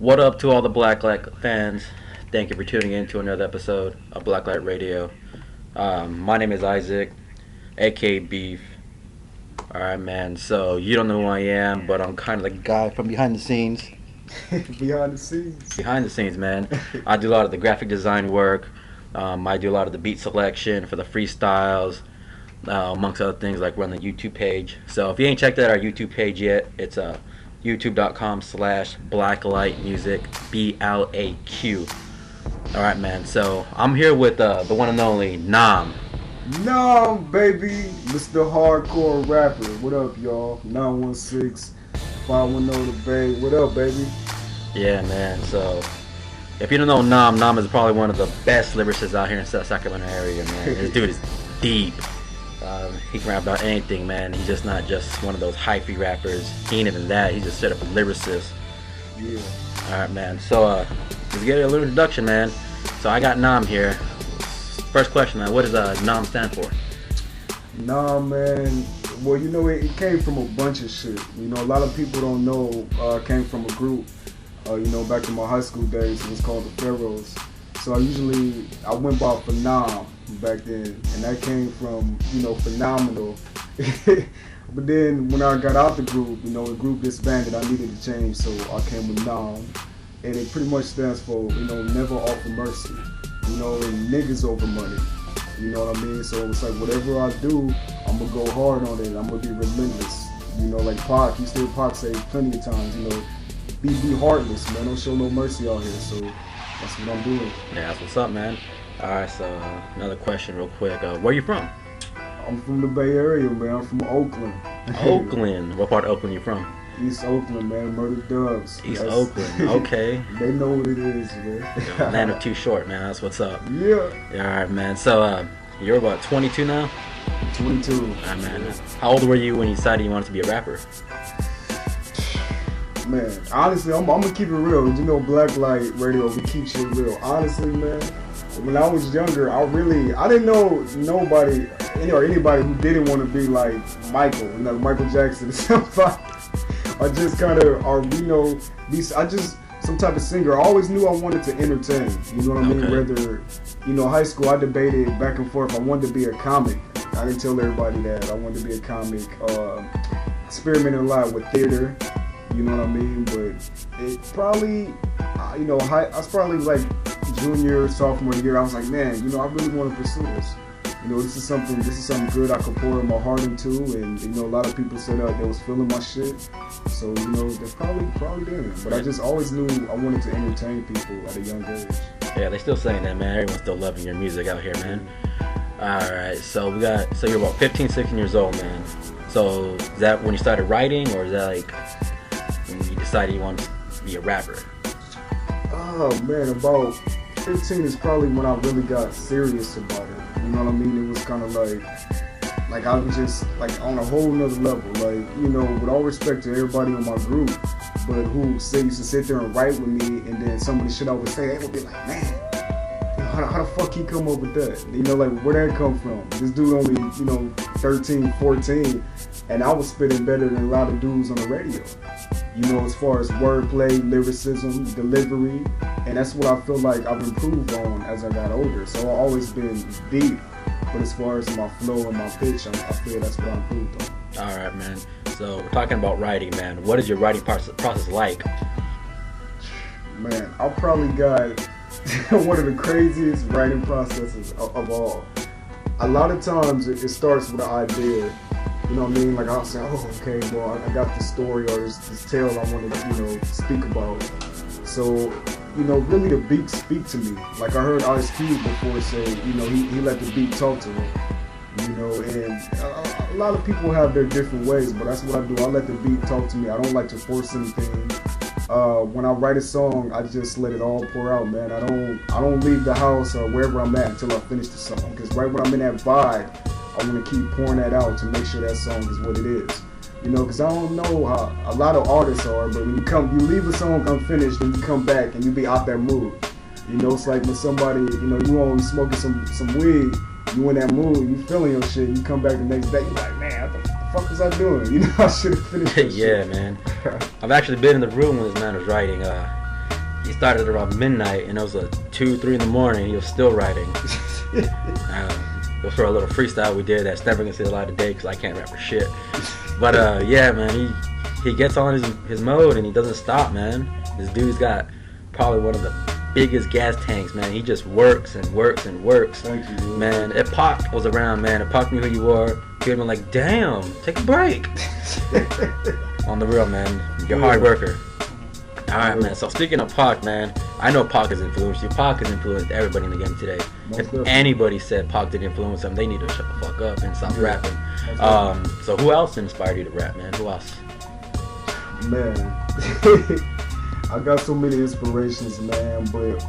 What up to all the Blacklight fans? Thank you for tuning in to another episode of Blacklight Radio. My name is Isaac, aka Beef. Alright, man, so you don't know who I am, but I'm kind of the guy from behind the scenes. Behind the scenes. Behind the scenes, man. I do a lot of the graphic design work. I do a lot of the beat selection for the freestyles, amongst other things, like run the YouTube page. So if you ain't checked out our YouTube page yet, it's youtube.com/blacklightmusic, BLAQ. Alright, man, so I'm here with the one and only NOM. NOM, baby, Mr. Hardcore Rapper. What up, y'all? 916 510 the Bay. What up, baby? Yeah, man, so if you don't know NOM is probably one of the best lyricists out here in South Sacramento area, man. This dude is deep. He can rap about anything, man. He's just not just one of those hyphy rappers. He ain't even that. He's just straight up a lyricist. Yeah. Alright, man. So, let's get a little introduction, man. So, I got NOM here. First question, man. What does NOM stand for? NOM, man. Well, you know, it came from a bunch of shit. You know, a lot of people don't know. It came from a group. You know, back in my high school days, it was called the Pharaohs. So I went by for NOM back then, and that came from, you know, phenomenal. But then when I got out the group, you know, the group disbanded, I needed to change, so I came with NOM. And it pretty much stands for, you know, never offer mercy, you know, and niggas over money. You know what I mean? So it's like whatever I do, I'm gonna go hard on it. I'm gonna be relentless. You know, like Pac, you still Pac say plenty of times, you know, be heartless, man. Don't show no mercy out here. So that's what I'm doing. Yeah, that's what's up, man. Alright, so another question real quick. Where you from? I'm from the Bay Area, man. I'm from Oakland. Oakland. What part of Oakland you from? East Oakland, man. Murder Dubs. East Oakland. Okay. They know what it is, man. Land of Too Short, man. That's what's up. Yeah. Alright, man. So, you're about 22 now? 22. Alright, man. How old were you when you decided you wanted to be a rapper? Man, honestly, I'm gonna keep it real. You know, Blacklight Radio, we keep shit real. Honestly, man, when I was younger, I didn't know anybody who didn't want to be like Michael, you know, Michael Jackson or somebody. I just kind of, some type of singer. I always knew I wanted to entertain. You know what I mean? Okay. Whether, you know, high school, I debated back and forth. I wanted to be a comic. I didn't tell everybody that. I wanted to be a comic. Experimented a lot with theater. You know what I mean? But it probably, you know, I was probably like junior, sophomore year. I was like, man, you know, I really want to pursue this. You know, this is something good I could pour my heart into. And, you know, a lot of people said they was feeling my shit. So, you know, they probably didn't. But I just always knew I wanted to entertain people at a young age. Yeah, they still saying that, man. Everyone's still loving your music out here, man. Alright, so you're about 15, 16 years old, man. So, is that when you started writing, or is that like when you decided you wanted to be a rapper? Oh man, about 15 is probably when I really got serious about it. You know what I mean? It was kind of like I was just like on a whole nother level. Like, you know, with all respect to everybody in my group, but who used to sit there and write with me, and then some of the shit I would say, they would be like, man, you know, how the fuck he come up with that? You know, like, where that come from? This dude only, you know, 13, 14, and I was spitting better than a lot of dudes on the radio. You know, as far as wordplay, lyricism, delivery, and that's what I feel like I've improved on as I got older. So I've always been deep, but as far as my flow and my pitch, I feel that's what I improved on. Alright, man. So we're talking about writing, man. What is your writing process like? Man, I probably got one of the craziest writing processes of all. A lot of times it starts with an idea. You know what I mean? Like, I'll say, oh, okay, well, I got this story or this tale I want to, you know, speak about. So, you know, really the beats speak to me. Like, I heard Ice Cube before say, you know, he let the beat talk to him. You know, and a lot of people have their different ways, but that's what I do. I let the beat talk to me. I don't like to force anything. When I write a song, I just let it all pour out, man. I don't leave the house or wherever I'm at until I finish the song. Because right when I'm in that vibe, I want to keep pouring that out to make sure that song is what it is. You know, because I don't know how a lot of artists are, but when you leave a song unfinished and you come back and you be out that mood. You know, it's like when somebody, you know, you only smoking some weed, you in that mood, you feeling your shit, you come back the next day, you like, man, what the fuck was I doing? You know, I should have finished this Yeah, shit. man. I've actually been in the room when this man was writing. he started around midnight, and it was 2, 3 in the morning. He was still writing. It was for a little freestyle we did that's never gonna see the light of day because I can't rap for shit. But yeah, man, he gets on his mode and he doesn't stop, man. This dude's got probably one of the biggest gas tanks, man. He just works and works and works. Thank you, man. If Pac was around, man, if Pac knew who you were, he'd been like, damn, take a break. On the real, man, you're a hard worker. Alright, man, so speaking of Pac, man, I know Pac has influenced you. Pac has influenced everybody in the game today. If anybody said Pac didn't influence them, they need to shut the fuck up and stop rapping. So who else inspired you to rap, man? Who else? Man, I got so many inspirations, man, but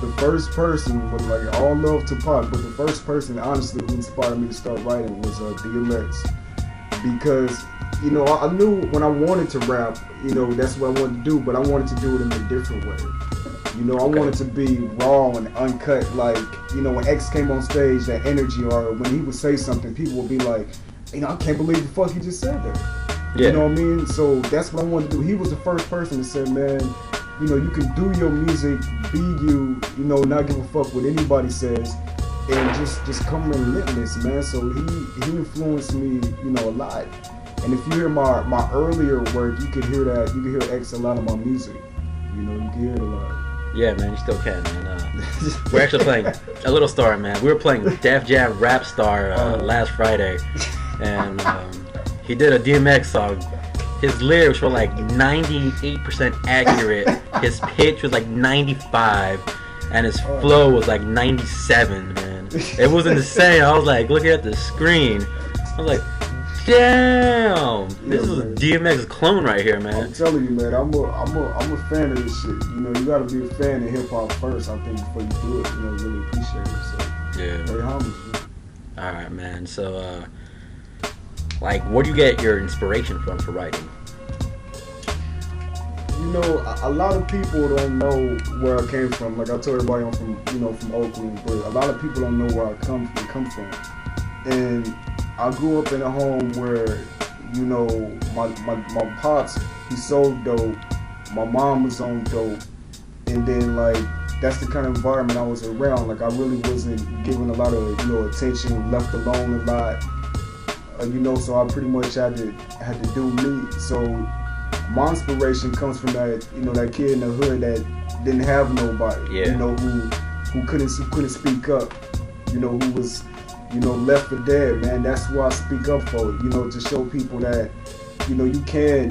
the first person was like, all love to Pac, but the first person, honestly, who inspired me to start writing was DMX. Because, you know, I knew when I wanted to rap, you know, that's what I wanted to do, but I wanted to do it in a different way. You know, I wanted to be raw and uncut. Like, you know, when X came on stage, that energy, or when he would say something, people would be like, you know, I can't believe the fuck he just said that. Yeah. You know what I mean? So that's what I wanted to do. He was the first person that said, man, you know, you can do your music, be you know, not give a fuck what anybody says, and just come relentless, man. So he influenced me, you know, a lot. And if you hear my earlier work, you can hear that. You can hear X a lot of my music. You know, you can hear it a lot. Yeah, man, you still can, man. We're actually playing a little story, man. We were playing Def Jam Rap Star last Friday, and he did a DMX song. His lyrics were like 98% accurate. His pitch was like 95, and his flow was like 97, man. It was insane. I was like looking at the screen. I was like, damn, this is a DMX clone right here, man. I'm telling you, man, I'm a fan of this shit. You know, you gotta be a fan of hip hop first, I think, before you do it. You know, really appreciate it. So yeah, very homage. All right, man. So, like, where do you get your inspiration from for writing? You know, a lot of people don't know where I came from. Like I told everybody, I'm from, you know, from Oakland, but a lot of people don't know where I come from. And I grew up in a home where, you know, my pops, he sold dope, my mom was on dope, and then like that's the kind of environment I was around. Like I really wasn't given a lot of, you know, attention, left alone a lot, you know. So I pretty much had to do me. So my inspiration comes from that, you know, that kid in the hood that didn't have nobody, you know, who couldn't speak up, you know, who was, you know, left for dead, man. That's why I speak up for it, you know, to show people that, you know, you can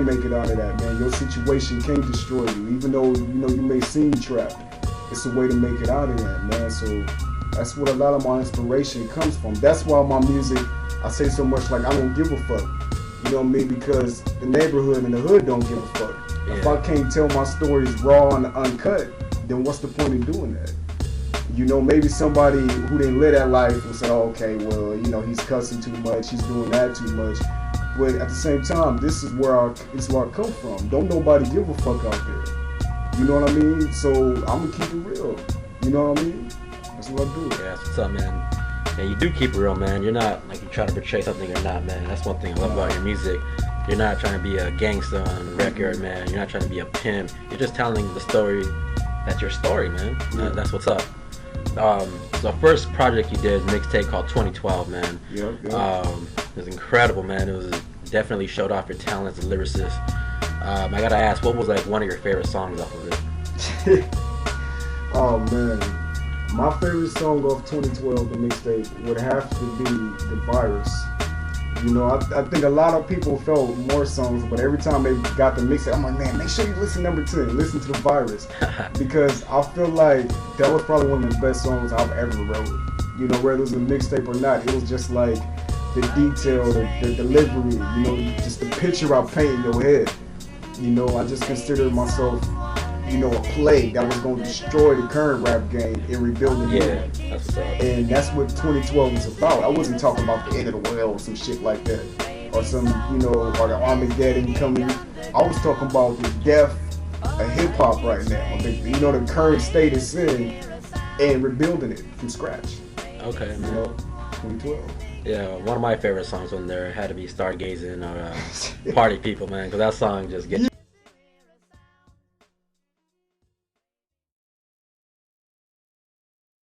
make it out of that, man. Your situation can destroy you, even though, you know, you may seem trapped. It's a way to make it out of that, man. So that's what a lot of my inspiration comes from. That's why my music, I say so much like I don't give a fuck. You know what I mean? Because the neighborhood and the hood don't give a fuck. Yeah. If I can't tell my stories raw and uncut, then what's the point in doing that? You know, maybe somebody who didn't live that life will say, oh, okay, well, you know, he's cussing too much, he's doing that too much. But at the same time, this is where I come from. Don't nobody give a fuck out there. You know what I mean? So I'm gonna keep it real. You know what I mean? That's what I do. Yeah, that's what's up, man. And you do keep it real, man. You're not like you try to portray something you're not, man. That's one thing I love about your music. You're not trying to be a gangster on the record, man. You're not trying to be a pimp. You're just telling the story. That's your story, man. Yeah. That's what's up. So first project you did is a mixtape called 2012, man. Yep. It was incredible, man. It was definitely showed off your talent as a lyricist. I gotta ask, what was like one of your favorite songs off of it? Oh man. My favorite song off 2012, the mixtape, would have to be The Virus. You know, I think a lot of people felt more songs, but every time they got the mixtape, I'm like, man, make sure you listen to number 10, listen to The Virus. Because I feel like that was probably one of the best songs I've ever wrote. You know, whether it was a mixtape or not, it was just like the detail, the delivery, you know, just the picture I paint in your head. You know, I just considered myself, you know, a play that was going to destroy the current rap game and rebuild it. Yeah, that's what's up. And that's what 2012 was about. I wasn't talking about the end of the world or some shit like that, or some, you know, or the Armageddon coming. I was talking about the death of hip hop right now. You know, the current state it's in, and rebuilding it from scratch. Okay, man. You know, 2012. Yeah, one of my favorite songs on there had to be Stargazing or Party People, man, because that song just gets